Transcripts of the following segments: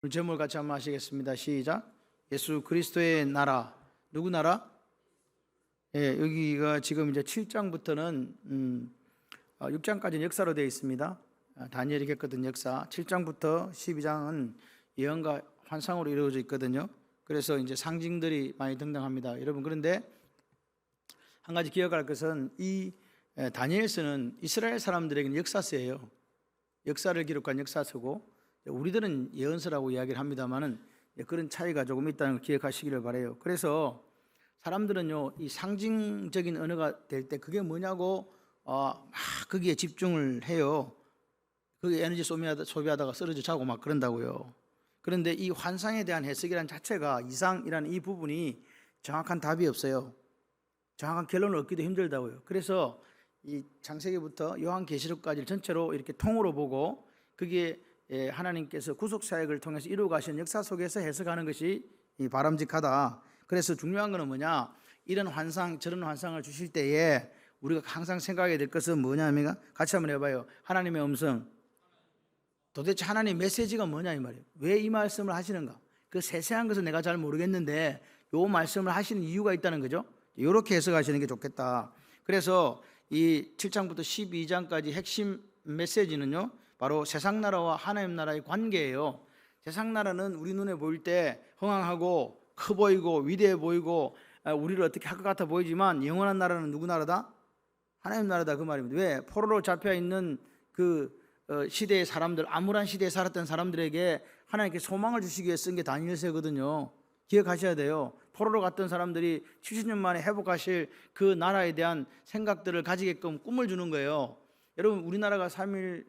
오늘 제목을 같이 한번 하시겠습니다. 시작. 예수 그리스도의 나라. 누구 나라? 여기가 지금 이제 7장부터는 6장까지는 역사로 되어 있습니다. 다니엘이 겪었던 역사. 7장부터 12장은 예언과 환상으로 이루어져 있거든요. 그래서 이제 상징들이 많이 등장합니다. 여러분, 그런데 한 가지 기억할 것은 이 다니엘서는 이스라엘 사람들에게는 역사서예요. 역사를 기록한 역사서고, 우리들은 예언서라고 이야기를 합니다만은 그런 차이가 조금 있다는 걸 기억하시기를 바라요. 그래서 사람들은요, 이 상징적인 언어가 될 때 그게 뭐냐고 막 거기에 집중을 해요. 그게 에너지 소비하다가 쓰러져 자고 막 그런다고요. 그런데 이 환상에 대한 해석이라는 자체가, 이상이라는 이 부분이 정확한 답이 없어요. 정확한 결론을 얻기도 힘들다고요. 그래서 이 창세기부터 요한계시록까지를 전체로 이렇게 통으로 보고, 그게 하나님께서 구속사역을 통해서 이루어 가신 역사 속에서 해석하는 것이 바람직하다. 그래서 중요한 것은 뭐냐, 이런 환상 저런 환상을 주실 때에 우리가 항상 생각해야 될 것은 뭐냐면, 같이 한번 해봐요. 하나님의 음성. 도대체 하나님의 메시지가 뭐냐 이 말이에요. 왜 이 말씀을 하시는가. 그 세세한 것은 내가 잘 모르겠는데 이 말씀을 하시는 이유가 있다는 거죠. 이렇게 해석하시는 게 좋겠다. 그래서 이 7장부터 12장까지 핵심 메시지는요, 바로 세상 나라와 하나님 나라의 관계예요. 세상 나라는 우리 눈에 보일 때 흥황하고 커 보이고 위대해 보이고 우리를 어떻게 할 것 같아 보이지만, 영원한 나라는 누구 나라다? 하나님 나라다, 그 말입니다. 왜? 포로로 잡혀 있는 그 시대의 사람들, 암울한 시대에 살았던 사람들에게 하나님께 소망을 주시기 위해 쓴 게 다니엘서거든요. 기억하셔야 돼요. 포로로 갔던 사람들이 70년 만에 회복하실 그 나라에 대한 생각들을 가지게끔 꿈을 주는 거예요. 여러분, 우리나라가 30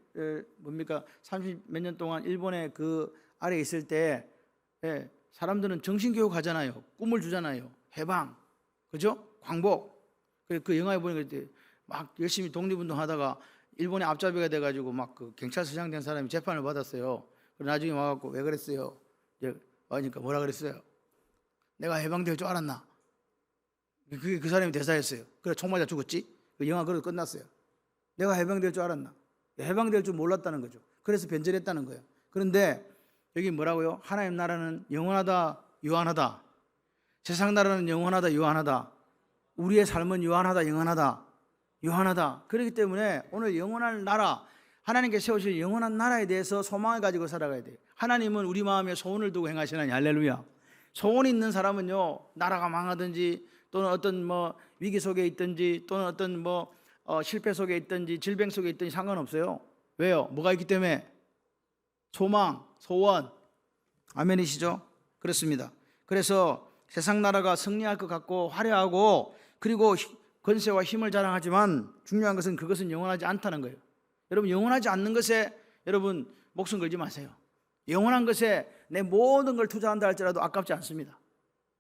몇 년 동안 일본의 그 아래에 있을 때 사람들은 정신교육 하잖아요. 꿈을 주잖아요. 해방, 그죠? 광복. 그 영화에 보니까 막 열심히 독립운동 하다가 일본의 앞잡이가 돼가지고 막 그 경찰서장 된 사람이 재판을 받았어요. 그리고 나중에 와갖고 왜 그랬어요? 그러니까 뭐라 그랬어요? 내가 해방될 줄 알았나? 그게 그 사람이 대사였어요. 그래 총 맞아 죽었지? 그 영화 그래도 끝났어요. 내가 해방될 줄 알았나? 해방될 줄 몰랐다는 거죠. 그래서 변절했다는 거예요. 그런데 여기 뭐라고요? 하나님 나라는 영원하다, 유한하다. 세상 나라는 영원하다, 유한하다. 우리의 삶은 유한하다, 영원하다, 유한하다. 그렇기 때문에 오늘 영원한 나라, 하나님께 세우실 영원한 나라에 대해서 소망을 가지고 살아가야 돼요. 하나님은 우리 마음에 소원을 두고 행하시나니, 할렐루야. 소원이 있는 사람은요, 나라가 망하든지 또는 어떤 위기 속에 있든지 또는 어떤 실패 속에 있든지 질병 속에 있든지 상관없어요. 왜요? 뭐가 있기 때문에? 소망, 소원. 아멘이시죠? 그렇습니다. 그래서 세상 나라가 승리할 것 같고 화려하고 그리고 권세와 힘을 자랑하지만 중요한 것은 그것은 영원하지 않다는 거예요. 여러분, 영원하지 않는 것에 여러분 목숨 걸지 마세요. 영원한 것에 내 모든 걸 투자한다 할지라도 아깝지 않습니다.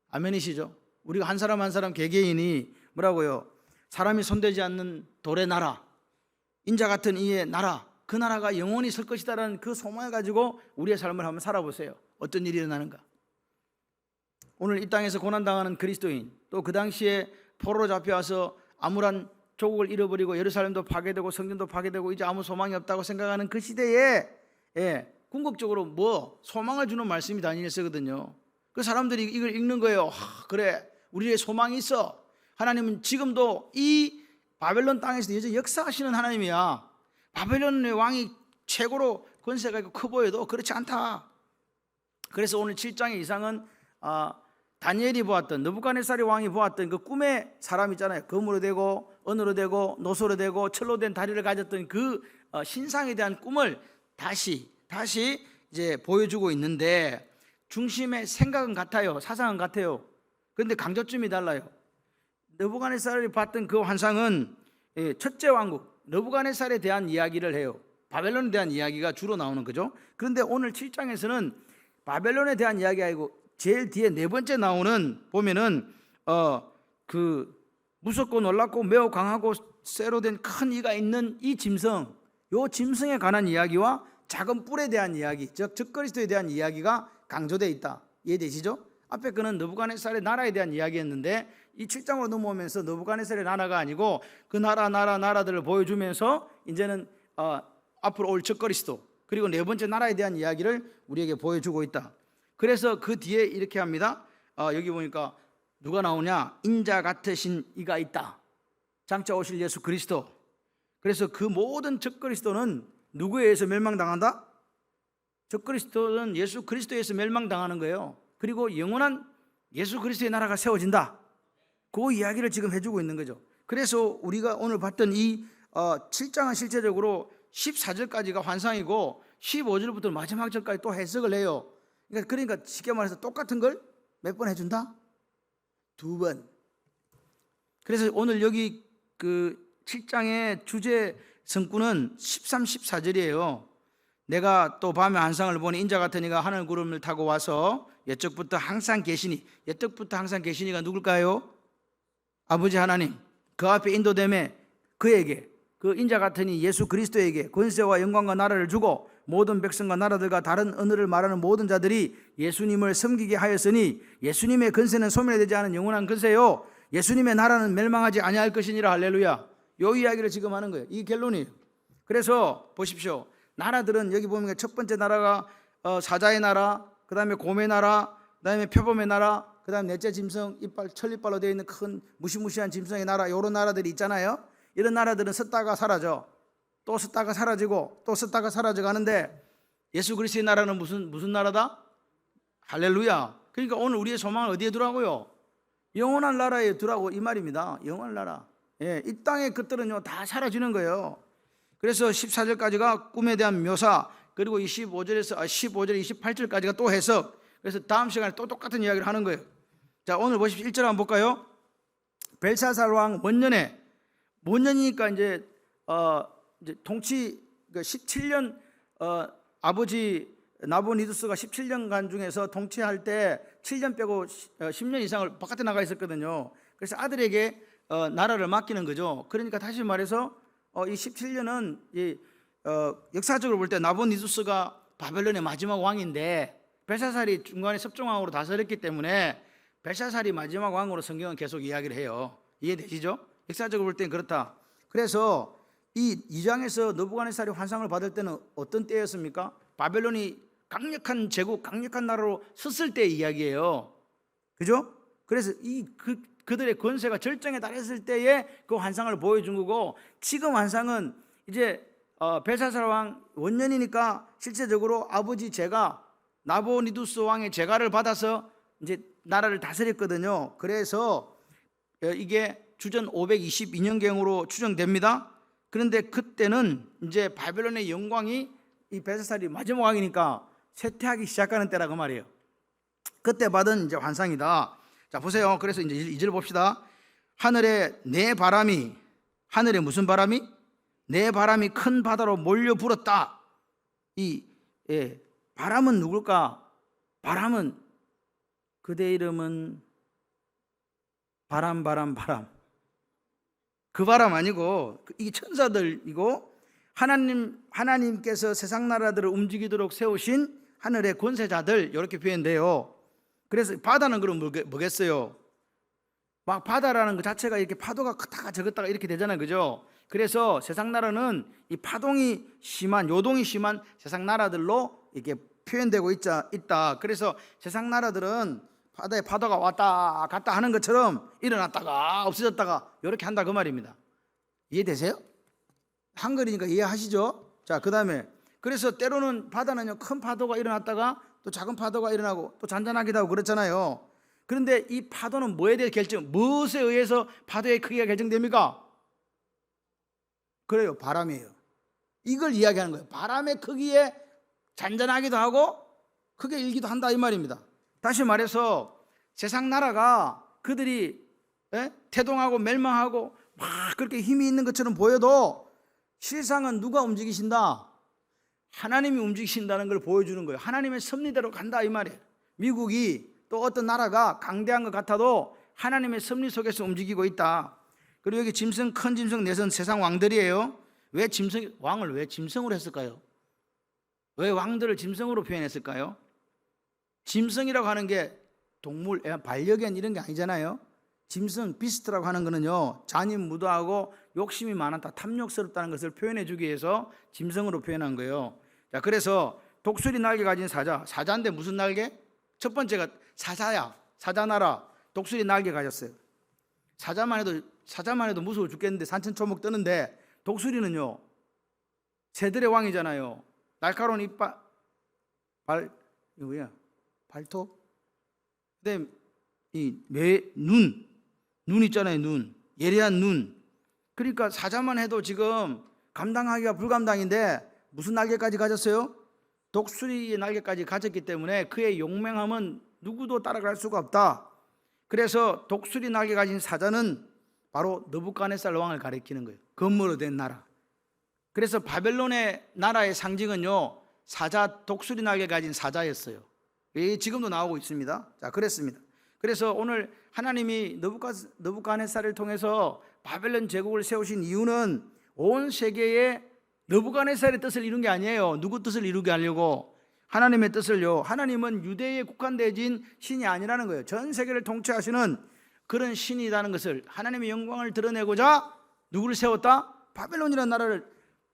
아멘이시죠? 우리가 한 사람 한 사람 개개인이 뭐라고요? 사람이 손대지 않는 돌의 나라, 인자 같은 이의 나라, 그 나라가 영원히 설 것이다라는 그 소망을 가지고 우리의 삶을 한번 살아보세요. 어떤 일이 일어나는가? 오늘 이 땅에서 고난당하는 그리스도인, 또 그 당시에 포로로 잡혀와서 암울한 조국을 잃어버리고 예루살렘도 파괴되고 성전도 파괴되고 이제 아무 소망이 없다고 생각하는 그 시대에 궁극적으로 소망을 주는 말씀이 다니엘서거든요. 그 사람들이 이걸 읽는 거예요. 그래, 우리의 소망이 있어. 하나님은 지금도 이 바벨론 땅에서 여전히 역사하시는 하나님이야. 바벨론의 왕이 최고로 권세가 있고 커 보여도 그렇지 않다. 그래서 오늘 7장의 이상은 다니엘이 보았던, 느부갓네살의 왕이 보았던 그 꿈의 사람 있잖아요. 금으로 되고 은으로 되고 노소로 되고 철로 된 다리를 가졌던 그 신상에 대한 꿈을 다시 이제 보여주고 있는데, 중심의 생각은 같아요. 사상은 같아요. 그런데 강조점이 달라요. 느부갓네살이 봤던 그 환상은 첫째 왕국 느부갓네살에 대한 이야기를 해요. 바벨론에 대한 이야기가 주로 나오는 거죠. 그런데 오늘 7장에서는 바벨론에 대한 이야기가 아니고 제일 뒤에 네 번째 나오는 보면은 그 무섭고 놀랍고 매우 강하고 쇠로 된 큰 이가 있는 이 짐승, 요 짐승에 관한 이야기와 작은 뿔에 대한 이야기, 즉 그리스도에 대한 이야기가 강조되어 있다. 이해되시죠? 앞에 거는 느부갓네살의 나라에 대한 이야기였는데 이 7장으로 넘어오면서 느부갓네살의 나라가 아니고 그 나라들을 보여주면서 이제는 앞으로 올 적그리스도, 그리고 네 번째 나라에 대한 이야기를 우리에게 보여주고 있다. 그래서 그 뒤에 이렇게 합니다. 여기 보니까 누가 나오냐? 인자 같으신 이가 있다. 장차 오실 예수 그리스도. 그래서 그 모든 적그리스도는 누구에 의해서 멸망당한다? 적그리스도는 예수 그리스도에 의해서 멸망당하는 거예요. 그리고 영원한 예수 그리스도의 나라가 세워진다. 그 이야기를 지금 해주고 있는 거죠. 그래서 우리가 오늘 봤던 이 7장은 실제적으로 14절까지가 환상이고 15절부터 마지막 절까지 또 해석을 해요. 그러니까 쉽게 말해서 똑같은 걸 몇 번 해준다? 2번. 그래서 오늘 여기 그 7장의 주제 성구는 13, 14절이에요. 내가 또 밤에 환상을 보니 인자 같은 이가 하늘 구름을 타고 와서 옛적부터 항상 계시니, 옛적부터 항상 계시니가 누굴까요? 아버지 하나님. 그 앞에 인도됨에 그에게, 그 인자 같으니 예수 그리스도에게 권세와 영광과 나라를 주고 모든 백성과 나라들과 다른 언어를 말하는 모든 자들이 예수님을 섬기게 하였으니 예수님의 권세는 소멸되지 않은 영원한 권세요 예수님의 나라는 멸망하지 아니할 것이니라. 할렐루야. 요 이야기를 지금 하는 거예요. 이 결론이에요. 그래서 보십시오. 나라들은 여기 보면 첫 번째 나라가 사자의 나라, 그 다음에 곰의 나라, 그 다음에 표범의 나라, 그 다음에 넷째 짐승, 천리빨로 되어 있는 큰 무시무시한 짐승의 나라, 이런 나라들이 있잖아요. 이런 나라들은 섰다가 사라져, 또 섰다가 사라지고, 또 섰다가 사라져 가는데 예수 그리스도의 나라는 무슨 나라다? 할렐루야. 그러니까 오늘 우리의 소망을 어디에 두라고요? 영원한 나라에 두라고 이 말입니다. 영원한 나라. 예, 이 땅의 것들은요 다 사라지는 거예요. 그래서 14절까지가 꿈에 대한 묘사, 그리고 15절 28절까지가 또 해석. 그래서 다음 시간에 또 똑같은 이야기를 하는 거예요. 자, 오늘 보십시오. 1절 한번 볼까요? 벨사살 왕 원년에, 원년이니까 이제 통치 17년 아버지 나보니두스가 17년간 중에서 통치할 때 7년 빼고 10년 이상을 바깥에 나가 있었거든요. 그래서 아들에게 나라를 맡기는 거죠. 그러니까 다시 말해서 이 17년은 역사적으로 볼 때 나보니두스가 바벨론의 마지막 왕인데 벨사살이 중간에 섭정왕으로 다스렸기 때문에 벨사살이 마지막 왕으로 성경은 계속 이야기를 해요. 이해되시죠? 역사적으로 볼 때는 그렇다. 그래서 이 2장에서 느부갓네살이 환상을 받을 때는 어떤 때였습니까? 바벨론이 강력한 제국, 강력한 나라로 섰을 때의 이야기예요. 그죠? 그래서 그들의 권세가 절정에 달했을 때에 그 환상을 보여준 거고, 지금 환상은 이제 벨사살 왕 원년이니까 실제적으로 아버지 제가 나보니두스 왕의 제가를 받아서 이제 나라를 다스렸거든요. 그래서 이게 주전 522년경으로 추정됩니다. 그런데 그때는 이제 바벨론의 영광이 이 벨사살이 마지막 왕이니까 쇠퇴하기 시작하는 때라고 말이에요. 그때 받은 이제 환상이다. 자, 보세요. 그래서 이제 2절 봅시다. 하늘에 내 바람이, 하늘에 무슨 바람이? 내 바람이 큰 바다로 몰려 불었다. 바람은 누굴까? 바람은 그대 이름은 바람. 그 바람 아니고 이게 천사들이고 하나님께서 세상 나라들을 움직이도록 세우신 하늘의 권세자들, 이렇게 표현돼요. 그래서 바다는 그럼 뭐겠어요? 막 바다라는 것 자체가 이렇게 파도가 크다가 적었다가 이렇게 되잖아요. 그죠? 그래서 세상 나라는 이 파동이 심한, 요동이 심한 세상 나라들로 이렇게 표현되고 있다. 그래서 세상 나라들은 바다에 파도가 왔다 갔다 하는 것처럼 일어났다가 없어졌다가 이렇게 한다, 그 말입니다. 이해되세요? 한글이니까 이해하시죠? 자, 그 다음에 그래서 때로는 바다는요 큰 파도가 일어났다가 또 작은 파도가 일어나고 또 잔잔하기도 하고 그렇잖아요. 그런데 이 파도는 뭐에 대해 무엇에 의해서 파도의 크기가 결정됩니까? 그래요, 바람이에요. 이걸 이야기하는 거예요. 바람의 크기에 잔잔하기도 하고 크게 일기도 한다, 이 말입니다. 다시 말해서 세상 나라가 그들이 태동하고 멸망하고 막 그렇게 힘이 있는 것처럼 보여도 실상은 누가 움직이신다? 하나님이 움직이신다는 걸 보여주는 거예요. 하나님의 섭리대로 간다, 이 말이에요. 미국이 또 어떤 나라가 강대한 것 같아도 하나님의 섭리 속에서 움직이고 있다. 그리고 여기 짐승, 큰 짐승 넷은 세상 왕들이에요. 왕을 왜 짐승으로 했을까요? 왜 왕들을 짐승으로 표현했을까요? 짐승이라고 하는 게 동물, 반려견 이런 게 아니잖아요. 짐승, 비스트라고 하는 거는요 잔인무도하고 욕심이 많았다, 탐욕스럽다는 것을 표현해 주기 위해서 짐승으로 표현한 거예요. 자, 그래서 독수리 날개 가진 사자, 사자인데 무슨 날개? 첫 번째가 사자야. 사자나라. 독수리 날개 가졌어요. 사자만 해도 무서워 죽겠는데 산천초목 뜨는데, 독수리는요 새들의 왕이잖아요. 날카로운 이빨, 이거 뭐야? 발톱? 그다음에 눈 있잖아요. 눈, 예리한 눈. 그러니까 사자만 해도 지금 감당하기가 불감당인데 무슨 날개까지 가졌어요? 독수리의 날개까지 가졌기 때문에 그의 용맹함은 누구도 따라갈 수가 없다. 그래서 독수리 날개 가진 사자는 바로 느부갓네살 왕을 가리키는 거예요. 금으로 된 나라. 그래서 바벨론의 나라의 상징은요 사자, 독수리 날개 가진 사자였어요. 지금도 나오고 있습니다. 자, 그랬습니다. 그래서 오늘 하나님이 느부갓네살을 통해서 바벨론 제국을 세우신 이유는 온 세계에 느부갓네살의 뜻을 이룬 게 아니에요. 누구 뜻을 이루게 하려고? 하나님의 뜻을요. 하나님은 유대에 국한되어진 신이 아니라는 거예요. 전 세계를 통치하시는 그런 신이라는 것을, 하나님의 영광을 드러내고자 누구를 세웠다? 바벨론이라는 나라를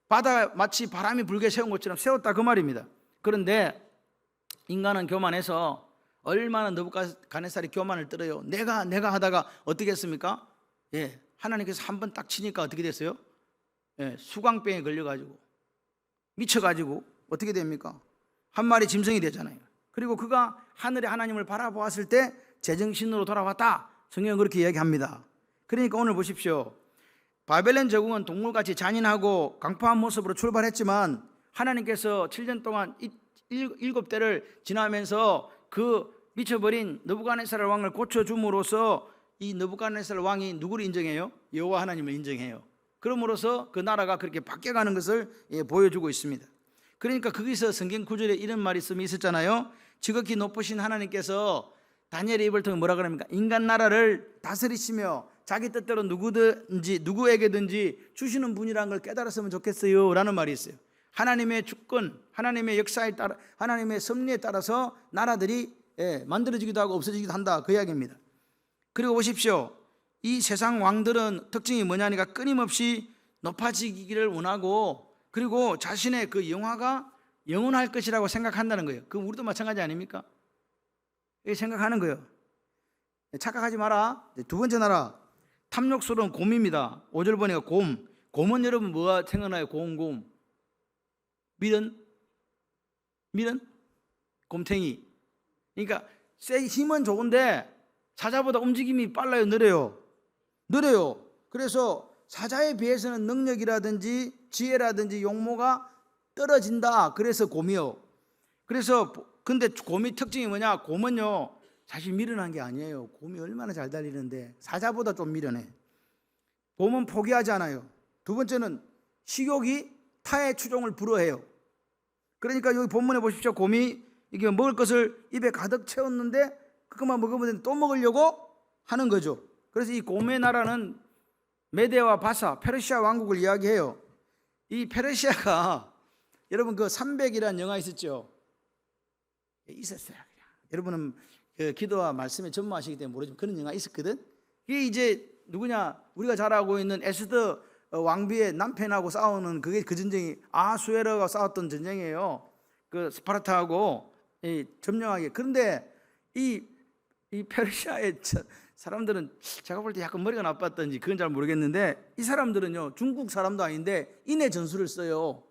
바다 마치 바람이 불게 세운 것처럼 세웠다, 그 말입니다. 그런데 인간은 교만해서 얼마나 느부갓네살이 교만을 떨어요. 내가 하다가 어떻게 했습니까? 하나님께서 한 번 딱 치니까 어떻게 됐어요? 수광병에 걸려가지고 미쳐가지고 어떻게 됩니까? 한 마리 짐승이 되잖아요. 그리고 그가 하늘의 하나님을 바라보았을 때 제정신으로 돌아왔다. 성경은 그렇게 이야기합니다. 그러니까 오늘 보십시오. 바벨론 제국은 동물같이 잔인하고 강포한 모습으로 출발했지만 하나님께서 7년 동안 7대를 지나면서 그 미쳐버린 느부갓네살 왕을 고쳐줌으로써 이 느부갓네살 왕이 누구를 인정해요? 여호와 하나님을 인정해요. 그럼으로써 그 나라가 그렇게 바뀌어가는 것을 보여주고 있습니다. 그러니까 거기서 성경 구절에 이런 말이 있었잖아요. 지극히 높으신 하나님께서 다니엘의 입을 통해 뭐라 그럽니까? 인간 나라를 다스리시며 자기 뜻대로 누구에게든지 주시는 분이라는 걸 깨달았으면 좋겠어요 라는 말이 있어요. 하나님의 주권, 하나님의 역사에 따라, 하나님의 섭리에 따라서 나라들이 만들어지기도 하고 없어지기도 한다, 그 이야기입니다. 그리고 보십시오. 이 세상 왕들은 특징이 뭐냐니까 끊임없이 높아지기를 원하고, 그리고 자신의 그 영화가 영원할 것이라고 생각한다는 거예요. 그 우리도 마찬가지 아닙니까? 생각하는 거예요. 착각하지 마라. 두 번째 나라, 탐욕스러운 곰입니다. 5절 보니까 곰은 여러분 뭐가 생각나요? 곰 밀은 곰탱이. 그러니까 힘은 좋은데 사자보다 움직임이 빨라요, 느려요. 그래서 사자에 비해서는 능력이라든지 지혜라든지 용모가 떨어진다. 그래서 곰이요. 그래서 근데 곰이 특징이 뭐냐? 곰은요 사실 미련한 게 아니에요. 곰이 얼마나 잘 달리는데 사자보다 좀 미련해. 곰은 포기하지 않아요. 두 번째는 식욕이 타의 추종을 불허해요. 그러니까 여기 본문에 보십시오. 곰이 이게 먹을 것을 입에 가득 채웠는데 그것만 먹으면 또 먹으려고 하는 거죠. 그래서 이 곰의 나라는 메데와 바사, 페르시아 왕국을 이야기해요. 이 페르시아가 여러분 그 300이라는 영화 있었죠? 있었어요. 여러분은 그 기도와 말씀에 전무하시기 때문에 모르지만 그런 영화 있었거든. 이게 이제 누구냐? 우리가 잘 알고 있는 에스더 왕비의 남편하고 싸우는 그게 그 전쟁이 아수에르가 싸웠던 전쟁이에요. 그 스파르타하고 점령하게. 그런데 이 페르시아의 사람들은 제가 볼 때 약간 머리가 나빴던지 그건 잘 모르겠는데 이 사람들은요 중국 사람도 아닌데 인해 전술을 써요.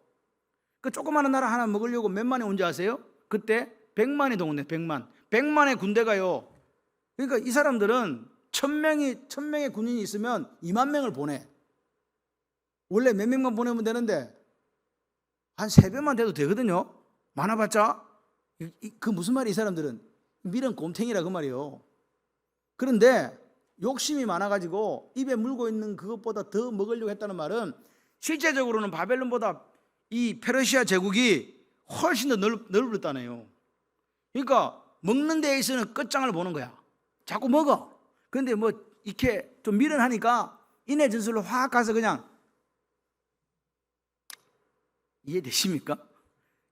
그 조그마한 나라 하나 먹으려고 몇 만이 온지 아세요? 그때 100만이 동원돼. 100만의 군대가요. 그러니까 이 사람들은 1000명의 군인이 있으면 2만 명을 보내. 원래 몇 명만 보내면 되는데 한 3배만 돼도 되거든요. 많아봤자. 그 무슨 말이, 이 사람들은 밀은 곰탱이라 그 말이에요. 그런데 욕심이 많아가지고 입에 물고 있는 그것보다 더 먹으려고 했다는 말은 실제적으로는 바벨론보다 이 페르시아 제국이 훨씬 더 넓었다네요. 그러니까 먹는 데에 있어서는 끝장을 보는 거야. 자꾸 먹어. 그런데 뭐 이렇게 좀 미련하니까 인해 전술로 확 가서 그냥, 이해되십니까?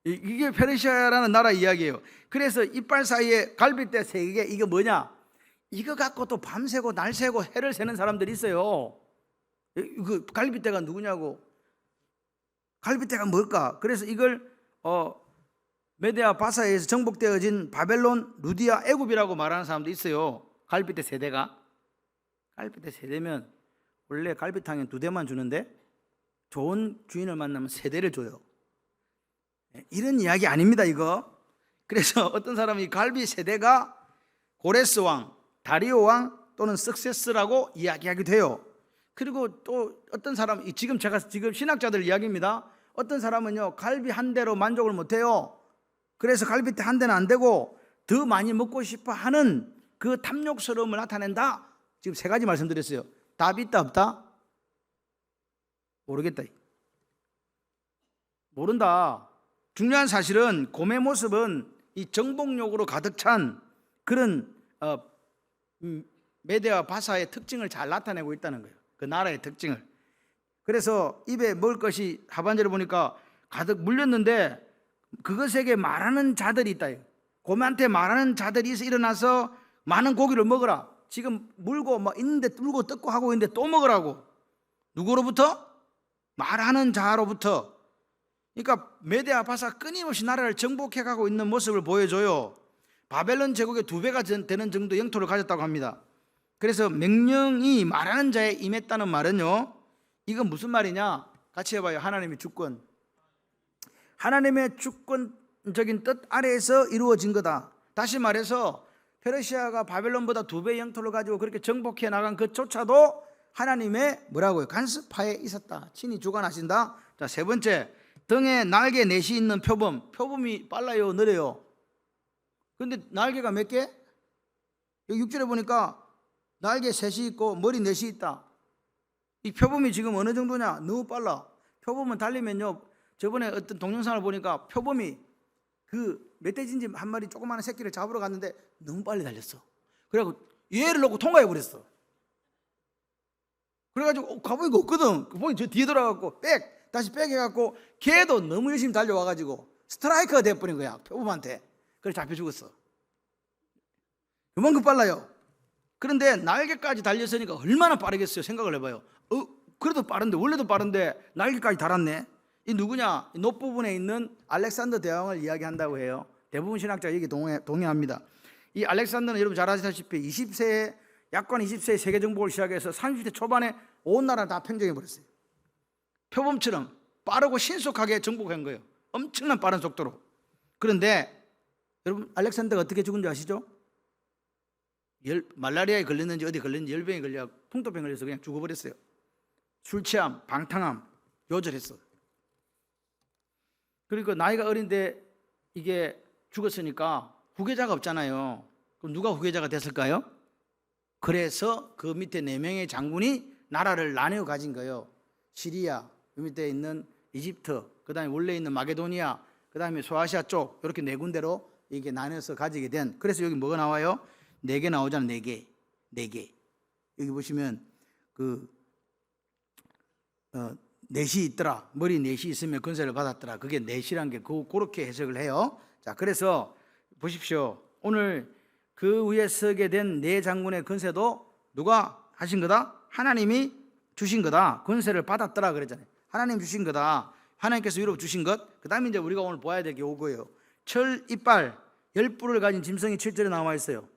이게 페르시아라는 나라 이야기예요. 그래서 이빨 사이에 갈빗대 3개, 이게 뭐냐? 이거 갖고 또 밤새고 날새고 해를 새는 사람들이 있어요. 그 갈빗대가 누구냐고. 갈빗대가 뭘까? 그래서 이걸 메데아 바사에 의해서 정복되어진 바벨론, 루디아, 애굽이라고 말하는 사람도 있어요. 갈빗대 세대가. 갈빗대 세대면 원래 갈비탕에 2대만 주는데 좋은 주인을 만나면 3대를 줘요. 이런 이야기 아닙니다, 이거. 그래서 어떤 사람이 갈비 세대가 고레스 왕, 다리오 왕 또는 석세스라고 이야기하기도 해요. 그리고 또 어떤 사람, 지금 신학자들 이야기입니다. 어떤 사람은요, 갈비 한 대로 만족을 못해요. 그래서 갈비대 한 대는 안 되고 더 많이 먹고 싶어 하는 그 탐욕스러움을 나타낸다. 지금 3가지 말씀드렸어요. 답이 있다 없다? 모르겠다. 모른다. 중요한 사실은 곰의 모습은 이 정복욕으로 가득 찬 그런 메데아 바사의 특징을 잘 나타내고 있다는 거예요. 그 나라의 특징을. 그래서 입에 먹을 것이 하반절에 보니까 가득 물렸는데 그것에게 말하는 자들이 있다. 곰한테 말하는 자들이 일어나서 많은 고기를 먹으라. 지금 물고 막 있는데 물고 뜯고 하고 있는데 또 먹으라고. 누구로부터? 말하는 자로부터. 그러니까 메데아 바사 끊임없이 나라를 정복해 가고 있는 모습을 보여줘요. 바벨론 제국의 2배가 되는 정도 영토를 가졌다고 합니다. 그래서 명령이 말하는 자에 임했다는 말은요, 이건 무슨 말이냐? 같이 해봐요. 하나님의 주권. 하나님의 주권적인 뜻 아래에서 이루어진 거다. 다시 말해서 페르시아가 바벨론보다 2배 영토를 가지고 그렇게 정복해 나간 그조차도 하나님의 뭐라고요? 간섭하에 있었다. 친히 주관하신다. 자, 3번째, 등에 날개 넷이 있는 표범. 표범이 빨라요, 느려요? 근데 날개가 몇 개? 여기 6절에 보니까 날개 3이 있고 머리 4이 있다. 이 표범이 지금 어느 정도냐? 너무 빨라. 표범은 달리면요, 저번에 어떤 동영상을 보니까 표범이 그 멧돼지인지 한 마리 조그마한 새끼를 잡으러 갔는데 너무 빨리 달렸어. 그래갖고 얘를 놓고 통과해 버렸어. 그래가지고 가보니까 없거든. 보니 저 뒤에 돌아가고 다시 백 해갖고 걔도 너무 열심히 달려와가지고 스트라이커가 돼버린 거야, 표범한테. 그래서 잡혀 죽었어. 그만큼 빨라요. 그런데 날개까지 달렸으니까 얼마나 빠르겠어요? 생각을 해봐요. 그래도 빠른데, 원래도 빠른데 날개까지 달았네. 이 누구냐? 이 높부분에 있는 알렉산더 대왕을 이야기한다고 해요. 대부분 신학자가 여기 동의합니다. 이 알렉산더는 여러분 잘 아시다시피 20세에 약관 20세에 세계 정복을 시작해서 30대 초반에 온 나라를 다 평정해 버렸어요. 표범처럼 빠르고 신속하게 정복한 거예요. 엄청난 빠른 속도로. 그런데 여러분 알렉산더가 어떻게 죽은지 아시죠? 말라리아에 걸렸는지 어디 걸렸는지 열병에 걸려 풍토병 걸려서 그냥 죽어버렸어요. 술 취함, 방탕함, 요절했어. 그리고 나이가 어린데 이게 죽었으니까 후계자가 없잖아요. 그럼 누가 후계자가 됐을까요? 그래서 그 밑에 4명의 장군이 나라를 나뉘어 가진 거예요. 시리아, 그 밑에 있는 이집트, 그 다음에 원래 있는 마게도니아, 그 다음에 소아시아 쪽, 이렇게 4군데로 이게 나눠서 가지게 된. 그래서 여기 뭐가 나와요? 4개 나오잖아. 4개. 여기 보시면 넷이 있더라. 머리 넷이 있으면 권세를 받았더라. 그게 넷이란 게 그렇게 해석을 해요. 자, 그래서 보십시오. 오늘 그 위에 서게 된 4장군의 권세도 누가 하신 거다? 하나님이 주신 거다. 권세를 받았더라 그랬잖아요. 하나님 주신 거다. 하나님께서 위로 주신 것. 그 다음에 이제 우리가 오늘 봐야 될 게 오고요. 철 이빨 10뿔을 가진 짐승이 7절에 나와 있어요.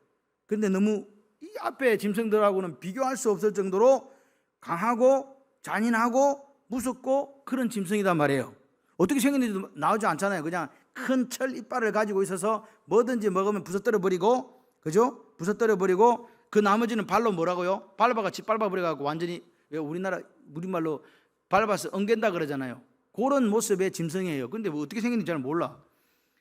근데 너무 이 앞에 짐승들하고는 비교할 수 없을 정도로 강하고 잔인하고 무섭고 그런 짐승이단 말이에요. 어떻게 생겼는지 나오지 않잖아요. 그냥 큰 철 이빨을 가지고 있어서 뭐든지 먹으면 부서뜨려 버리고, 그죠? 부서뜨려 버리고 그 나머지는 발로 뭐라고요? 밟아가 짓밟아 버려가지고 완전히, 왜 우리말로 밟아서 엉갠다 그러잖아요. 그런 모습의 짐승이에요. 근데 뭐 어떻게 생겼는지 잘 몰라.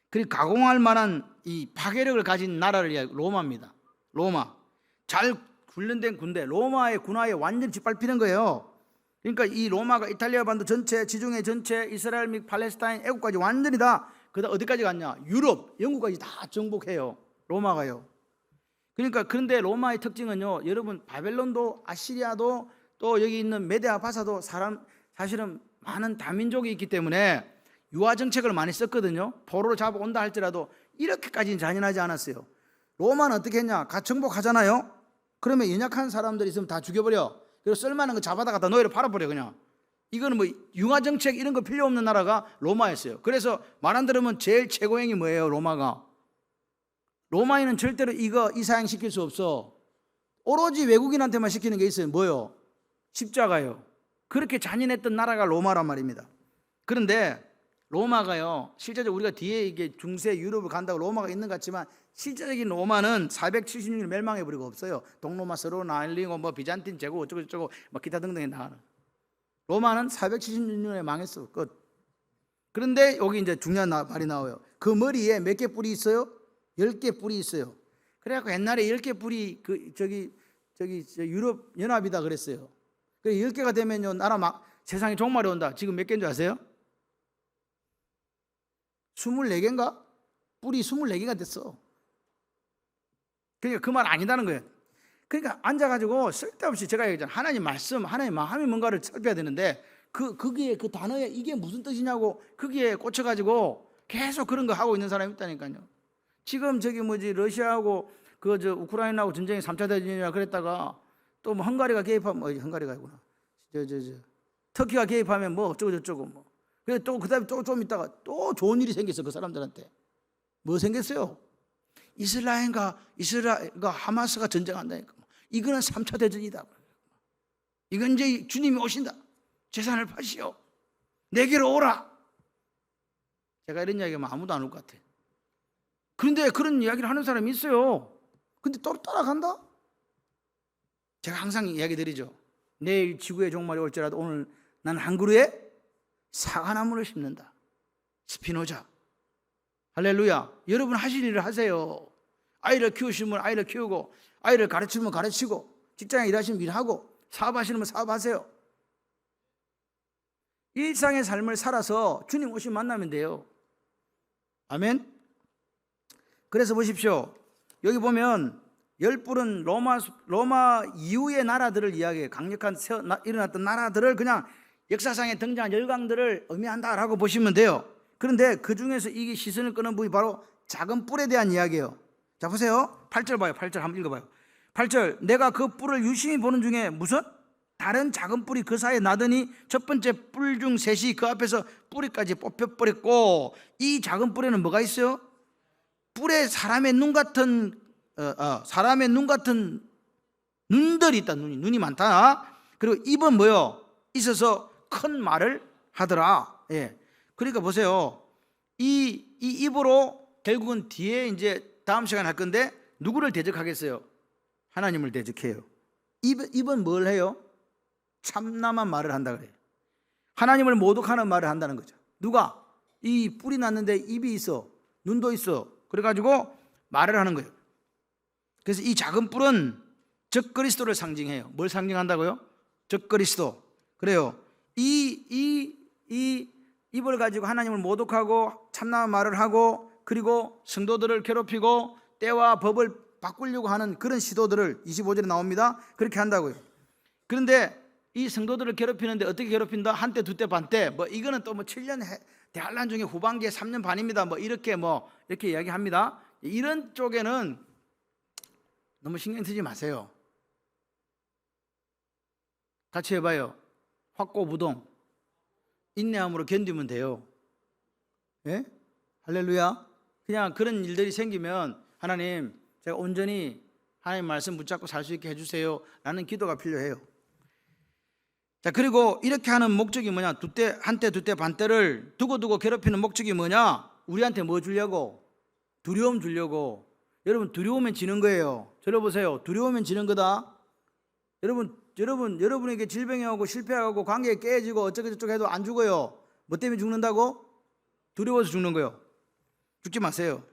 그리고 가공할 만한 이 파괴력을 가진 나라를 로마입니다. 로마. 잘 훈련된 군대, 로마의 군화에 완전히 짓밟히는 거예요. 그러니까 이 로마가 이탈리아 반도 전체, 지중해 전체, 이스라엘 및 팔레스타인, 애국까지 완전히 다 그다음 어디까지 갔냐? 유럽, 영국까지 다 정복해요. 로마가요. 그러니까 그런데 로마의 특징은요, 여러분 바벨론도 아시리아도 또 여기 있는 메데아 바사도 사실은 많은 다민족이 있기 때문에 유화 정책을 많이 썼거든요. 포로로 잡아온다 할지라도 이렇게까지는 잔인하지 않았어요. 로마는 어떻게 했냐? 정복하잖아요. 그러면 연약한 사람들이 있으면 다 죽여버려. 그리고 쓸만한 거 잡아다 갖다 노예로 팔아버려 그냥. 이거는 뭐 융화 정책 이런 거 필요 없는 나라가 로마였어요. 그래서 말 안 들으면 제일 최고행이 뭐예요? 로마가. 로마인은 절대로 이 사양 시킬 수 없어. 오로지 외국인한테만 시키는 게 있어요. 뭐요? 십자가요. 그렇게 잔인했던 나라가 로마란 말입니다. 그런데 로마가요, 실제적으로 우리가 뒤에 이게 중세 유럽을 간다고 로마가 있는 것 같지만 실제적인 로마는 476년 멸망해버리고 없어요. 동로마 서로 날리고 뭐 비잔틴 제국 어쩌고 뭐 기타 등등에 나가는. 로마는 476년에 망했어. 끝. 그런데 여기 이제 중요한 말이 나와요. 그 머리에 몇 개 뿔이 있어요? 10개 뿔이 있어요. 그래갖고 옛날에 10개 뿔이 유럽 연합이다 그랬어요. 그 10개가 되면요, 나라 막 세상에 종말이 온다. 지금 몇 개인 줄 아세요? 24개인가? 뿔이 24개가 됐어. 그러니까 그 말 아니다는 거예요. 그러니까 앉아가지고 쓸데없이 제가 얘기했잖아요. 하나님 말씀, 하나님 마음이 뭔가를 살펴야 되는데 거기에 그 단어에 이게 무슨 뜻이냐고 거기에 꽂혀가지고 계속 그런 거 하고 있는 사람이 있다니까요. 지금 러시아하고 우크라이나하고 전쟁이 3차 대전이라 그랬다가 또 뭐 헝가리가 개입하면 헝가리가 아니구나. 터키가 개입하면 뭐 어쩌고 저쩌고 뭐. 그래서 또 그다음에 또 좀 있다가 또 좋은 일이 생겼어. 그 사람들한테. 뭐 생겼어요? 이스라엘과 하마스가 전쟁한다니까. 이거는 3차 대전이다. 이건 이제 주님이 오신다. 재산을 파시오. 내게로 오라. 제가 이런 이야기하면 아무도 안 올 것 같아. 그런데 그런 이야기를 하는 사람이 있어요. 근데 또 따라간다? 제가 항상 이야기 드리죠. 내일 지구의 종말이 올지라도 오늘 난 한 그루에 사과나무를 심는다. 스피노자. 할렐루야. 여러분 하실 일을 하세요. 아이를 키우시면 아이를 키우고, 아이를 가르치면 가르치고, 직장에 일하시면 일하고, 사업하시면 사업하세요. 일상의 삶을 살아서 주님 오시면 만나면 돼요. 아멘. 그래서 보십시오. 여기 보면 10뿔은 로마 이후의 나라들을 이야기해요. 강력한 일어났던 나라들을 그냥 역사상에 등장한 열강들을 의미한다라고 보시면 돼요. 그런데 그 중에서 이게 시선을 끄는 부분이 바로 작은 뿔에 대한 이야기예요. 자 보세요. 8절 봐요. 8절 한번 읽어봐요. 8절. 내가 그 뿔을 유심히 보는 중에 무슨 다른 작은 뿔이 그 사이에 나더니 첫 번째 뿔 중 셋이 그 앞에서 뿌리까지 뽑혀버렸고, 이 작은 뿔에는 뭐가 있어요? 뿔에 사람의 눈 같은 눈들이 있다. 눈이 많다. 그리고 입은 뭐요? 있어서 큰 말을 하더라. 예. 그러니까 보세요. 이 입으로 결국은 뒤에 이제 다음 시간에 할 건데 누구를 대적하겠어요? 하나님을 대적해요. 입은 뭘 해요? 참남한 말을 한다 그래요. 하나님을 모독하는 말을 한다는 거죠. 누가? 이 뿔이 났는데 입이 있어, 눈도 있어. 그래가지고 말을 하는 거예요. 그래서 이 작은 뿔은 적그리스도를 상징해요. 뭘 상징한다고요? 적그리스도. 그래요. 이 입을 가지고 하나님을 모독하고 참남한 말을 하고, 그리고 성도들을 괴롭히고 때와 법을 바꾸려고 하는 그런 시도들을 25절에 나옵니다. 그렇게 한다고요. 그런데 이 성도들을 괴롭히는데 어떻게 괴롭힌다? 한때 두때 반때 뭐 이거는 또 뭐 7년 대환란 중에 후반기에 3년 반입니다. 뭐 이렇게 이야기합니다. 이런 쪽에는 너무 신경 쓰지 마세요. 같이 해봐요. 확고부동 인내함으로 견디면 돼요. 예? 할렐루야. 그냥 그런 일들이 생기면 하나님, 제가 온전히 하나님 말씀 붙잡고 살 수 있게 해주세요 라는 기도가 필요해요. 자, 그리고 이렇게 하는 목적이 뭐냐? 한때 두때 반때를 두고 괴롭히는 목적이 뭐냐? 우리한테 뭐 주려고? 두려움 주려고. 여러분, 두려우면 지는 거예요. 들어보세요. 두려우면 지는 거다. 여러분에게 질병이 오고 실패하고 관계에 깨지고 어쩌고저쩌고 해도 안 죽어요. 뭐 때문에 죽는다고? 두려워서 죽는 거예요. 죽지 마세요.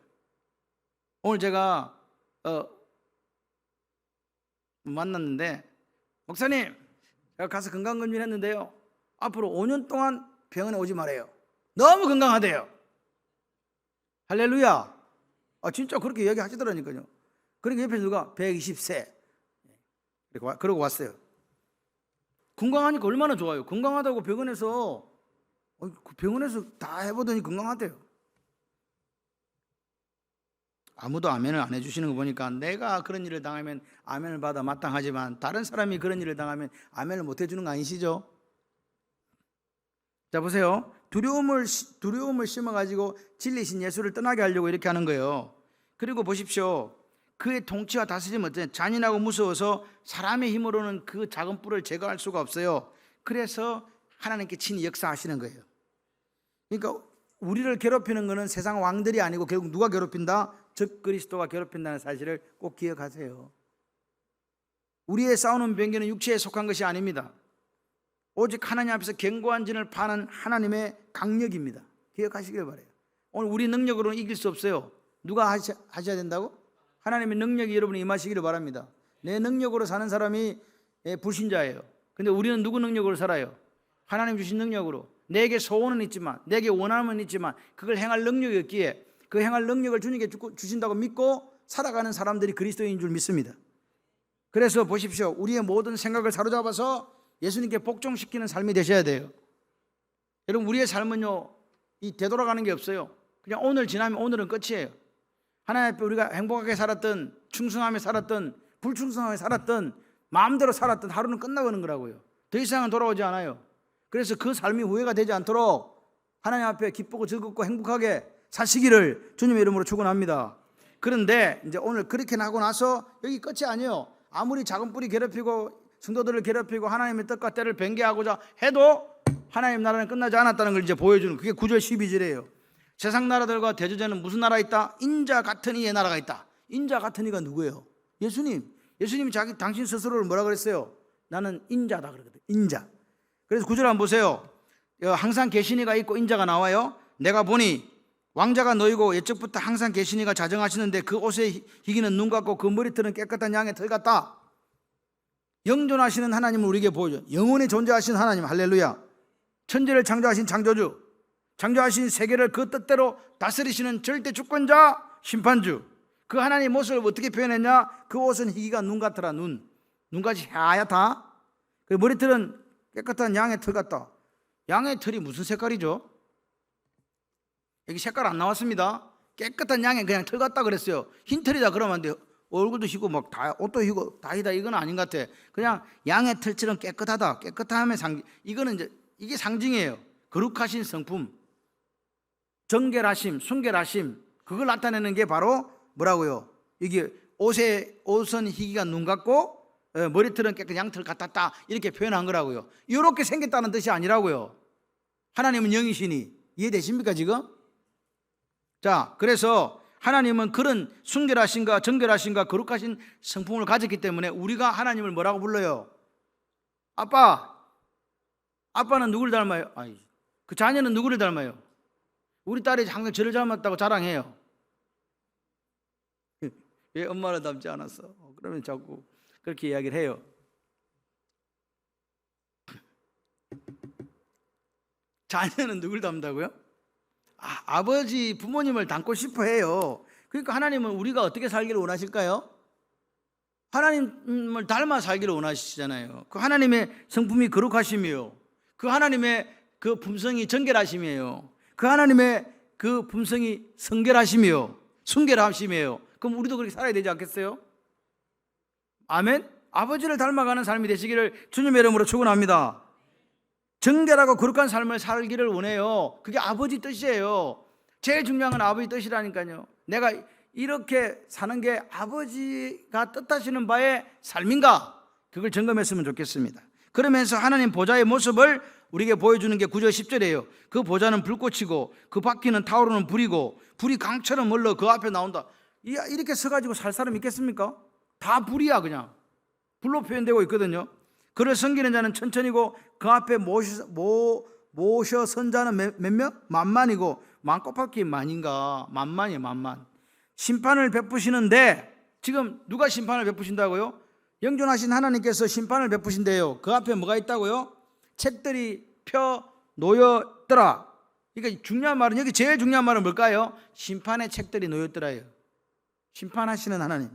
오늘 제가 만났는데, 목사님, 제가 가서 건강검진을 했는데요, 앞으로 5년 동안 병원에 오지 말아요. 너무 건강하대요. 할렐루야. 진짜 그렇게 이야기 하시더라니까요. 그러니까 옆에 누가 120세 그러고 왔어요. 건강하니까 얼마나 좋아요. 건강하다고 병원에서 다 해보더니 건강하대요. 아무도 아멘을 안 해주시는 거 보니까 내가 그런 일을 당하면 아멘을 받아 마땅하지만 다른 사람이 그런 일을 당하면 아멘을 못 해주는 거 아니시죠? 자 보세요. 두려움을 심어가지고 진리신 예수를 떠나게 하려고 이렇게 하는 거예요. 그리고 보십시오. 그의 통치와 다스림은 어때요? 잔인하고 무서워서 사람의 힘으로는 그 작은 뿔을 제거할 수가 없어요. 그래서 하나님께 친히 역사하시는 거예요. 그러니까 우리를 괴롭히는 것은 세상 왕들이 아니고 결국 누가 괴롭힌다? 즉 그리스도가 괴롭힌다는 사실을 꼭 기억하세요. 우리의 싸우는 병기는 육체에 속한 것이 아닙니다. 오직 하나님 앞에서 견고한 진을 파는 하나님의 강력입니다. 기억하시길 바라요. 오늘 우리 능력으로는 이길 수 없어요. 누가 하셔야 된다고? 하나님의 능력이 여러분이 임하시기를 바랍니다. 내 능력으로 사는 사람이 불신자예요. 근데 우리는 누구 능력으로 살아요? 하나님 주신 능력으로. 내게 소원은 있지만, 내게 원함은 있지만 그걸 행할 능력이 없기에 그 행할 능력을 주님께 주신다고 믿고 살아가는 사람들이 그리스도인인 줄 믿습니다. 그래서 보십시오. 우리의 모든 생각을 사로잡아서 예수님께 복종시키는 삶이 되셔야 돼요. 여러분, 우리의 삶은요, 이 되돌아가는 게 없어요. 그냥 오늘 지나면 오늘은 끝이에요. 하나님 앞에 우리가 행복하게 살았던, 충성하며 살았던, 불충성하게 살았던, 마음대로 살았던 하루는 끝나가는 거라고요. 더 이상은 돌아오지 않아요. 그래서 그 삶이 후회가 되지 않도록 하나님 앞에 기쁘고 즐겁고 행복하게 사시기를 주님의 이름으로 축원합니다. 그런데 이제 오늘 그렇게 하고 나서 여기 끝이 아니에요. 아무리 작은 뿔이 괴롭히고 성도들을 괴롭히고 하나님의 뜻과 때를 변개하고자 해도 하나님 나라는 끝나지 않았다는 걸 이제 보여주는, 그게 9절 12절이에요. 세상 나라들과 대저제는 무슨 나라 있다? 인자 같은 이의 나라가 있다. 인자 같은 이가 누구예요? 예수님. 예수님이 당신 스스로를 뭐라 그랬어요? 나는 인자다 그러거든. 인자. 그래서 9절 한번 보세요. 항상 계시니가 있고 인자가 나와요. 내가 보니 왕자가 너희고 옛적부터 항상 계시니가 자정하시는데 그 옷의 희기는 눈 같고 그 머리털은 깨끗한 양의 털 같다. 영존하시는 하나님을 우리에게 보여줘. 영원히 존재하신 하나님, 할렐루야. 천지를 창조하신 창조주, 창조하신 세계를 그 뜻대로 다스리시는 절대 주권자, 심판주. 그 하나님의 모습을 어떻게 표현했냐? 그 옷은 희기가 눈 같더라. 눈같이 하얗다. 그 머리털은 깨끗한 양의 털 같다. 양의 털이 무슨 색깔이죠? 여기 색깔 안 나왔습니다. 깨끗한 양의 그냥 털 같다 그랬어요. 흰 털이다 그러면 안 돼요. 얼굴도 희고 막 다 옷도 희고 다이다, 이건 아닌 것 같아. 그냥 양의 털처럼 깨끗하다. 깨끗함의 상징. 이거는 이제 이게 상징이에요. 거룩하신 성품, 정결하심, 순결하심, 그걸 나타내는 게 바로 뭐라고요? 이게 옷은 희기가 눈 같고 머리털은 깨끗한 양털 같았다, 이렇게 표현한 거라고요. 이렇게 생겼다는 뜻이 아니라고요. 하나님은 영이시니. 이해되십니까 지금? 자, 그래서 하나님은 그런 순결하신가 정결하신가 거룩하신 성품을 가졌기 때문에 우리가 하나님을 뭐라고 불러요? 아빠. 아빠는 누구를 닮아요? 그 자녀는 누구를 닮아요? 우리 딸이 항상 저를 닮았다고 자랑해요. 왜 엄마를 닮지 않았어? 그러면 자꾸 그렇게 이야기를 해요. 자녀는 누구를 닮다고요? 아버지, 부모님을 닮고 싶어 해요. 그러니까 하나님은 우리가 어떻게 살기를 원하실까요? 하나님을 닮아 살기를 원하시잖아요. 그 하나님의 성품이 거룩하심이요, 그 하나님의 그 품성이 정결하심이에요, 그 하나님의 그 품성이 성결하심이요, 순결하심이에요. 그럼 우리도 그렇게 살아야 되지 않겠어요? 아멘. 아버지를 닮아가는 삶이 되시기를 주님의 이름으로 축원합니다. 정결하고 거룩한 삶을 살기를 원해요. 그게 아버지 뜻이에요. 제일 중요한 건 아버지 뜻이라니까요. 내가 이렇게 사는 게 아버지가 뜻하시는 바의 삶인가? 그걸 점검했으면 좋겠습니다. 그러면서 하나님 보좌의 모습을 우리에게 보여주는 게 9절 10절이에요. 그 보좌는 불꽃이고 그 바퀴는 타오르는 불이고 불이 강처럼 흘러 그 앞에 나온다. 이렇게 서가지고 살 사람 있겠습니까? 다 불이야. 그냥 불로 표현되고 있거든요. 그를 섬기는 자는 천천히고 그 앞에 모셔 선 자는 몇 명? 만만이고, 만 곱하기 만인가? 만만이에요. 만만. 심판을 베푸시는데, 지금 누가 심판을 베푸신다고요? 영존하신 하나님께서 심판을 베푸신대요. 그 앞에 뭐가 있다고요? 책들이 펴 놓였더라. 그러니까 중요한 말은, 여기 제일 중요한 말은 뭘까요? 심판의 책들이 놓였더라예요. 심판하시는 하나님,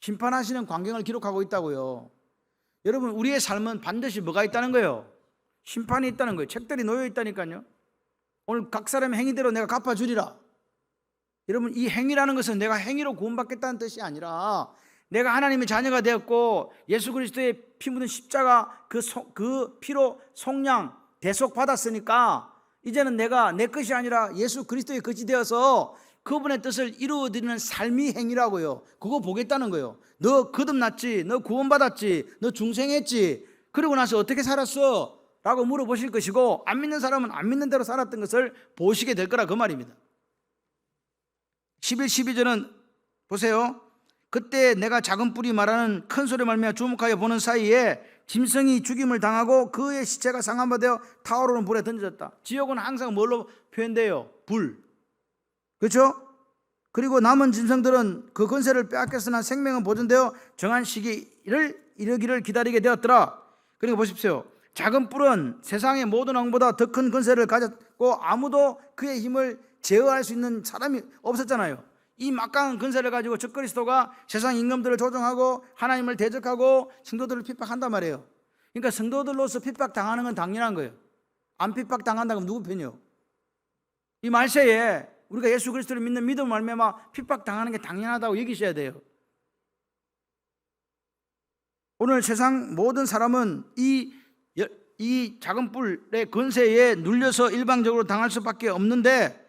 심판하시는 광경을 기록하고 있다고요. 여러분, 우리의 삶은 반드시 뭐가 있다는 거예요? 심판이 있다는 거예요. 책들이 놓여 있다니까요. 오늘 각 사람의 행위대로 내가 갚아주리라. 여러분, 이 행위라는 것은 내가 행위로 구원받겠다는 뜻이 아니라 내가 하나님의 자녀가 되었고 예수 그리스도의 피 묻은 십자가 그 피로 속량 대속받았으니까 이제는 내가 내 것이 아니라 예수 그리스도의 것이 되어서 그분의 뜻을 이루어드리는 삶이 행위라고요. 그거 보겠다는 거예요. 너 거듭났지, 너 구원받았지, 너 중생했지, 그러고 나서 어떻게 살았어? 라고 물어보실 것이고, 안 믿는 사람은 안 믿는 대로 살았던 것을 보시게 될 거라 그 말입니다. 11, 12절은 보세요. 그때 내가 작은 뿔이 말하는 큰 소리 말미암아 주목하여 보는 사이에 짐승이 죽임을 당하고 그의 시체가 상한 되어 타오르는 불에 던져졌다. 지옥은 항상 뭘로 표현돼요? 불. 그렇죠? 그리고 남은 짐승들은 그 권세를 빼앗겼으나 생명은 보존되어 정한 시기를 이르기를 기다리게 되었더라. 그리고 보십시오. 작은 뿔은 세상의 모든 왕보다 더 큰 권세를 가졌고 아무도 그의 힘을 제어할 수 있는 사람이 없었잖아요. 이 막강한 권세를 가지고 적그리스도가 세상 임금들을 조종하고 하나님을 대적하고 성도들을 핍박한단 말이에요. 그러니까 성도들로서 핍박당하는 건 당연한 거예요. 안 핍박당한다면 누구 편이요? 이 말세에 우리가 예수 그리스도를 믿는 믿음 말미암아 핍박당하는 게 당연하다고 여기셔야 돼요. 오늘 세상 모든 사람은 이 작은 뿔의 권세에 눌려서 일방적으로 당할 수밖에 없는데,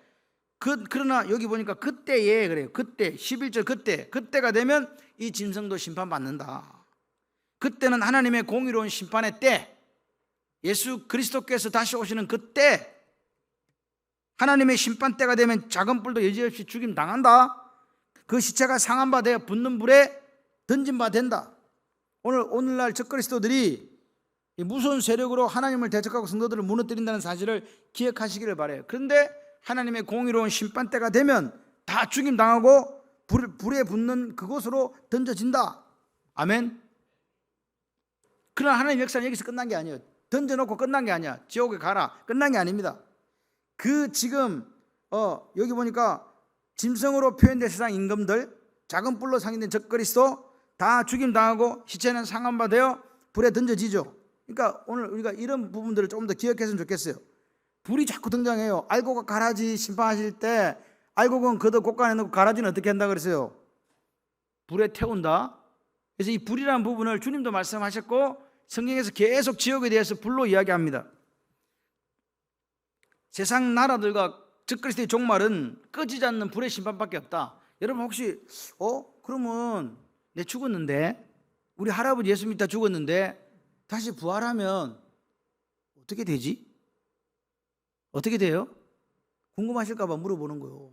그러나 여기 보니까 그때에 그래요. 그때 11절 그때가 되면 이 짐승도 심판받는다. 그때는 하나님의 공의로운 심판의 때, 예수 그리스도께서 다시 오시는 그때, 하나님의 심판 때가 되면 작은 뿔도 여지없이 죽임 당한다. 그 시체가 상한 바 되어 붙는 불에 던진 바 된다. 오늘날 적그리스도들이 무서운 세력으로 하나님을 대적하고 성도들을 무너뜨린다는 사실을 기억하시기를 바라요. 그런데 하나님의 공의로운 심판 때가 되면 다 죽임 당하고 불에 붙는 그곳으로 던져진다. 아멘. 그러나 하나님의 역사는 여기서 끝난 게 아니에요. 던져놓고 끝난 게 아니야. 지옥에 가라, 끝난 게 아닙니다. 지금 여기 보니까 짐승으로 표현된 세상 임금들, 작은 뿔로 상인된 적그리스도 다 죽임 당하고 시체는 상한 바 되어 불에 던져지죠. 그러니까 오늘 우리가 이런 부분들을 조금 더 기억했으면 좋겠어요. 불이 자꾸 등장해요. 알곡과 가라지 심판하실 때 알곡은 걷어 곳간에 넣고 가라지는 어떻게 한다 그랬어요? 불에 태운다. 그래서 이 불이라는 부분을 주님도 말씀하셨고 성경에서 계속 지옥에 대해서 불로 이야기합니다. 세상 나라들과 적그리스도의 종말은 꺼지지 않는 불의 심판밖에 없다. 여러분 혹시 그러면 내 죽었는데, 우리 할아버지 예수 믿다 죽었는데 다시 부활하면 어떻게 되지? 어떻게 돼요? 궁금하실까 봐 물어보는 거예요.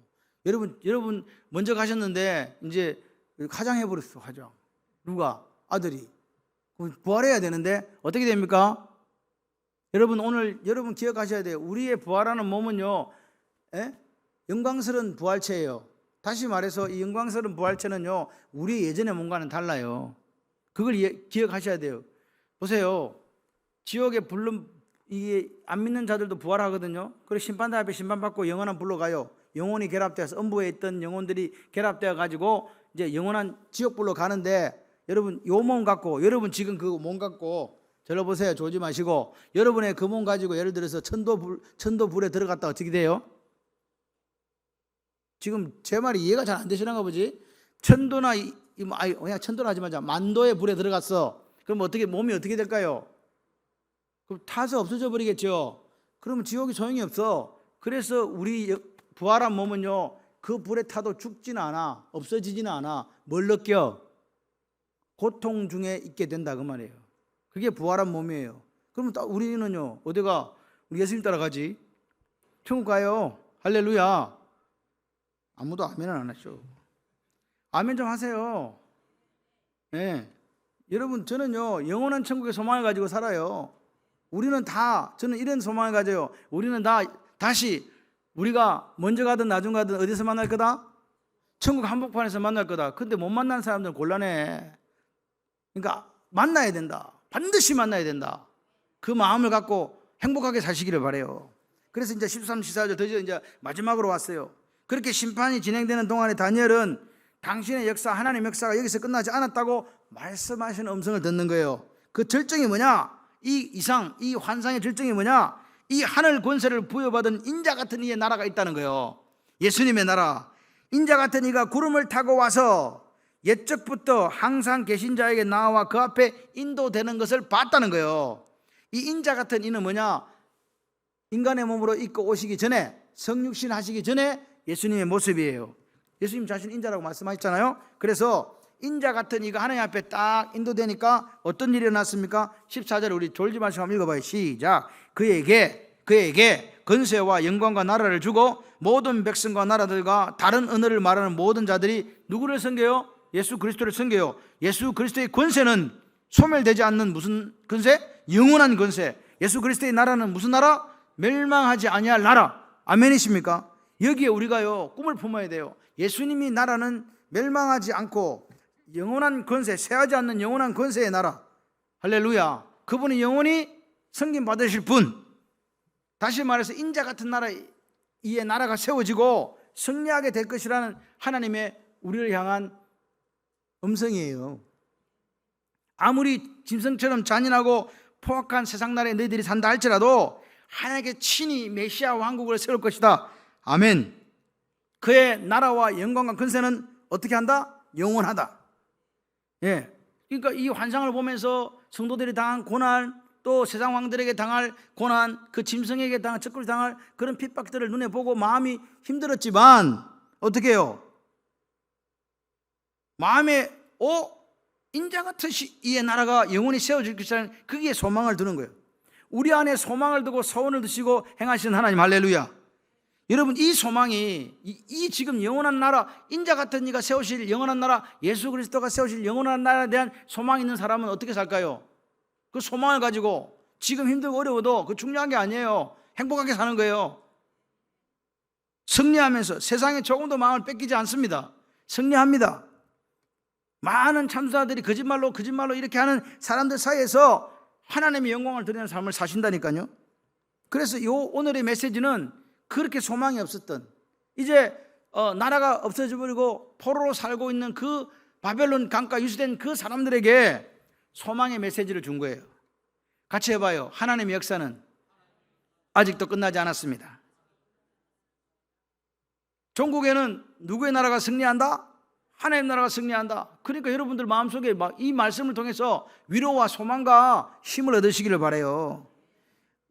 여러분 먼저 가셨는데 이제 화장해 버렸어. 화장. 누가? 아들이. 부활해야 되는데 어떻게 됩니까? 오늘 여러분 기억하셔야 돼요. 우리의 부활하는 몸은요, 영광스러운 부활체예요. 다시 말해서 이 영광스러운 부활체는요, 우리 예전의 몸과는 달라요. 그걸 기억하셔야 돼요. 보세요. 지옥에 이게 안 믿는 자들도 부활하거든요. 그리고 심판대 앞에 심판받고 영원한 불로 가요. 영혼이 결합되어서 음부에 있던 영혼들이 결합되어 가지고 이제 영원한 지옥불로 가는데, 여러분 요 몸 갖고, 여러분 지금 그 몸 갖고 저러 보세요. 조지 마시고 여러분의 그 몸 가지고 예를 들어서 천도불에 들어갔다 어떻게 돼요? 지금 제 말이 이해가 잘 안 되시는가 보지? 천도나 그냥 천도나 하지 말자. 만도의 불에 들어갔어. 그럼 몸이 어떻게 될까요? 그럼 타서 없어져 버리겠죠. 그러면 지옥이 소용이 없어. 그래서 우리 부활한 몸은요, 그 불에 타도 죽지는 않아, 없어지지는 않아. 뭘 느껴? 고통 중에 있게 된다 그 말이에요. 그게 부활한 몸이에요. 그러면 우리는요 어디가? 우리 예수님 따라가지. 천국 가요. 할렐루야. 아무도 아멘은 안 하죠. 아멘 좀 하세요. 네. 여러분 저는요 영원한 천국의 소망을 가지고 살아요. 저는 이런 소망을 가져요. 우리는 다시 우리가 먼저 가든 나중 가든 어디서 만날 거다? 천국 한복판에서 만날 거다. 근데 못 만난 사람들은 곤란해. 그러니까 만나야 된다. 반드시 만나야 된다. 그 마음을 갖고 행복하게 사시기를 바라요. 그래서 이제 13, 14절 드디어 이제 마지막으로 왔어요. 그렇게 심판이 진행되는 동안에 다니엘은 당신의 역사, 하나님의 역사가 여기서 끝나지 않았다고 말씀하시는 음성을 듣는 거예요. 그 절정이 뭐냐? 이 환상의 절정이 뭐냐? 이 하늘 권세를 부여받은 인자 같은 이의 나라가 있다는 거예요. 예수님의 나라. 인자 같은 이가 구름을 타고 와서 옛적부터 항상 계신 자에게 나와 그 앞에 인도되는 것을 봤다는 거예요. 이 인자 같은 이는 뭐냐? 인간의 몸으로 입고 오시기 전에, 성육신 하시기 전에 예수님의 모습이에요. 예수님 자신 인자라고 말씀하셨잖아요. 그래서 인자 같은 이가 하나님 앞에 딱 인도되니까 어떤 일이 일어났습니까? 14절 우리 졸지 마시고 한번 읽어봐요. 시작. 그에게 권세와 영광과 나라를 주고 모든 백성과 나라들과 다른 언어를 말하는 모든 자들이 누구를 섬겨요? 예수 그리스도를 섬겨요. 예수 그리스도의 권세는 소멸되지 않는 무슨 권세? 영원한 권세. 예수 그리스도의 나라는 무슨 나라? 멸망하지 아니할 나라. 아멘이십니까? 여기에 우리가요 꿈을 품어야 돼요. 예수님이 나라는 멸망하지 않고 영원한 권세, 쇠하지 않는 영원한 권세의 나라. 할렐루야. 그분이 영원히 섬김 받으실 분. 다시 말해서 인자 같은 나라, 이에 나라가 세워지고 승리하게 될 것이라는 하나님의 우리를 향한 음성이에요. 아무리 짐승처럼 잔인하고 포악한 세상 나라에 너희들이 산다 할지라도 하나님께 친히 메시아 왕국을 세울 것이다. 아멘. 그의 나라와 영광과 권세는 어떻게 한다? 영원하다. 예. 그러니까 이 환상을 보면서 성도들이 당한 고난, 또 세상 왕들에게 당할 고난, 그 짐승에게 당할, 적그리 당할 그런 핍박들을 눈에 보고 마음이 힘들었지만 어떻게 해요? 마음에 인자 같은 이의 나라가 영원히 세워질 것이라는 거기에 소망을 두는 거예요. 우리 안에 소망을 두고 소원을 두시고 행하시는 하나님, 할렐루야. 여러분, 이 소망이 이 지금 영원한 나라, 인자 같은 이가 세우실 영원한 나라, 예수 그리스도가 세우실 영원한 나라에 대한 소망이 있는 사람은 어떻게 살까요? 그 소망을 가지고 지금 힘들고 어려워도 그 중요한 게 아니에요. 행복하게 사는 거예요. 승리하면서 세상에 조금도 마음을 뺏기지 않습니다. 승리합니다. 많은 참사들이 거짓말로 이렇게 하는 사람들 사이에서 하나님의 영광을 드리는 삶을 사신다니까요. 그래서 오늘의 메시지는 그렇게 소망이 없었던, 이제 나라가 없어져 버리고 포로로 살고 있는 그 바벨론 강가 유수된 그 사람들에게 소망의 메시지를 준 거예요. 같이 해봐요. 하나님의 역사는 아직도 끝나지 않았습니다. 종국에는 누구의 나라가 승리한다? 하나님의 나라가 승리한다. 그러니까 여러분들 마음속에 이 말씀을 통해서 위로와 소망과 힘을 얻으시기를 바라요.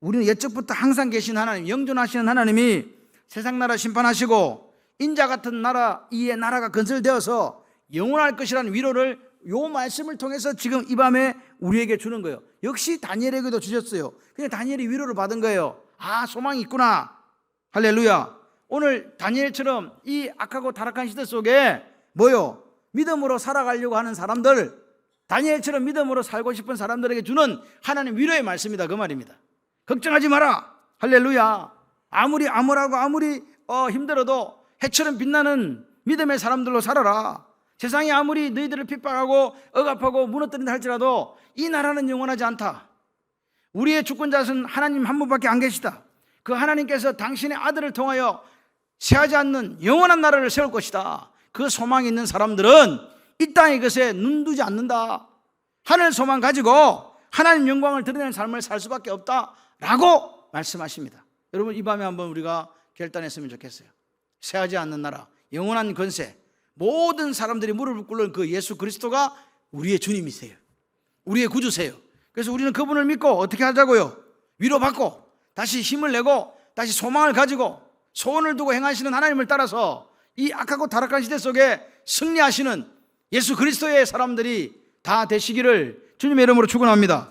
우리는 옛적부터 항상 계신 하나님, 영존하시는 하나님이 세상 나라 심판하시고 인자 같은 나라, 이의 나라가 건설되어서 영원할 것이라는 위로를 요 말씀을 통해서 지금 이 밤에 우리에게 주는 거예요. 역시 다니엘에게도 주셨어요. 그냥 다니엘이 위로를 받은 거예요. 아, 소망이 있구나. 할렐루야. 오늘 다니엘처럼 이 악하고 타락한 시대 속에 뭐요? 믿음으로 살아가려고 하는 사람들, 다니엘처럼 믿음으로 살고 싶은 사람들에게 주는 하나님 위로의 말씀이다, 그 말입니다. 걱정하지 마라. 할렐루야. 아무리 암울하고 아무리 힘들어도 해처럼 빛나는 믿음의 사람들로 살아라. 세상이 아무리 너희들을 핍박하고 억압하고 무너뜨린다 할지라도 이 나라는 영원하지 않다. 우리의 주권자는 하나님 한 분밖에 안 계시다. 그 하나님께서 당신의 아들을 통하여 쇠하지 않는 영원한 나라를 세울 것이다. 그 소망이 있는 사람들은 이 땅의 것에 눈두지 않는다. 하늘 소망 가지고 하나님 영광을 드러내는 삶을 살 수밖에 없다라고 말씀하십니다. 여러분, 이 밤에 한번 우리가 결단했으면 좋겠어요. 쇠하지 않는 나라, 영원한 권세, 모든 사람들이 무릎을 꿇는 그 예수 그리스도가 우리의 주님이세요. 우리의 구주세요. 그래서 우리는 그분을 믿고 어떻게 하자고요? 위로받고 다시 힘을 내고 다시 소망을 가지고 소원을 두고 행하시는 하나님을 따라서 이 악하고 타락한 시대 속에 승리하시는 예수 그리스도의 사람들이 다 되시기를 주님의 이름으로 축원합니다.